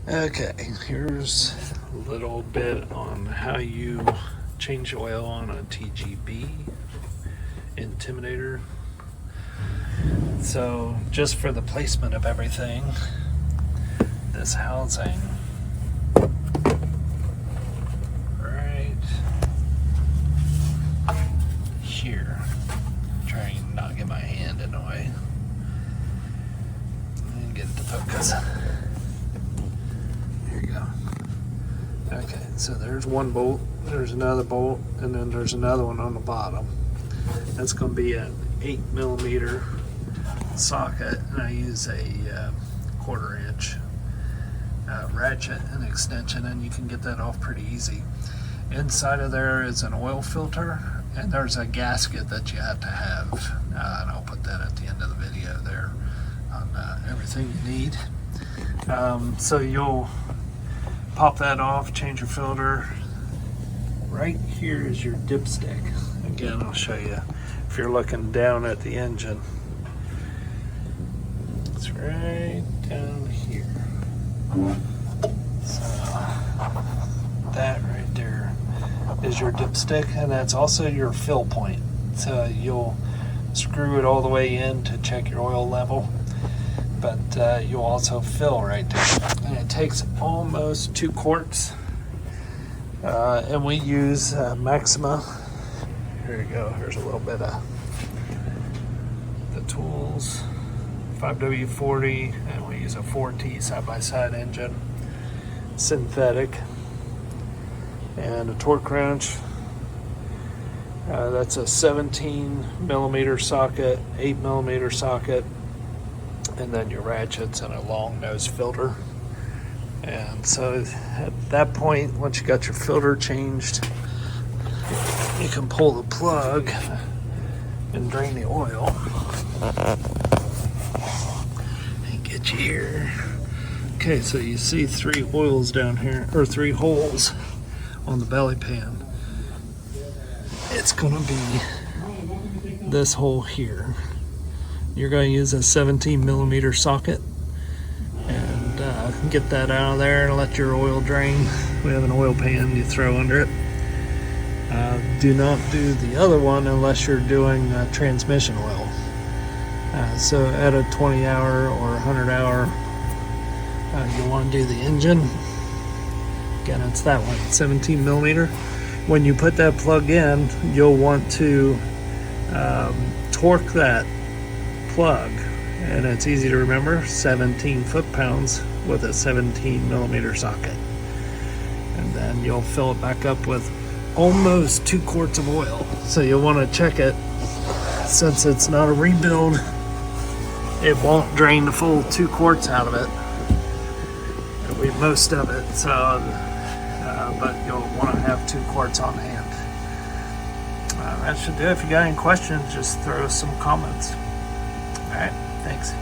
Okay, here's a little bit on how you change oil on a TGB Intimidator. So just for the placement of everything, this housing right here, trying to not get my hand in the way and get it to focus. Here you go. Okay, so there's one bolt, there's another bolt, and then there's another one on the bottom. That's going to be an 8mm socket, and I use a 1/4 inch ratchet and extension, and you can get that off pretty easy. Inside of there is an oil filter, and there's a gasket that you have to have, and I'll put that at the end of the video there on everything you need. So you'll pop that off, change your filter. Right here is your dipstick. Again, I'll show you if you're looking down at the engine. It's right down here. So that right there is your dipstick, and that's also your fill point. So you'll screw it all the way in to check your oil level, but you'll also fill right there. And it takes almost 2 quarts, and we use Maxima. Here you go, here's a little bit of the tools, 5W40, and we use a 4T side-by-side engine, synthetic, and a torque wrench. That's a 17mm socket, 8mm socket, and then your ratchets and a long nose filter. And so at that point, once you got your filter changed, you can pull the plug and drain the oil and get you here. Okay, so you see 3 oils down here, or 3 holes on the belly pan. It's gonna be this hole here. You're going to use a 17mm socket and get that out of there and let your oil drain. We have an oil pan you throw under it. Do not do the other one unless you're doing transmission oil. So at a 20-hour or 100-hour, you want to do the engine. Again, it's that one, 17mm. When you put that plug in, you'll want to torque that plug, and it's easy to remember, 17 foot-pounds with a 17mm socket. And then you'll fill it back up with almost 2 quarts of oil. So you'll want to check it. Since it's not a rebuild, it won't drain the full 2 quarts out of it. Most of it, so but you'll want to have 2 quarts on hand. That should do it. If you got any questions, just throw some comments. All right, thanks.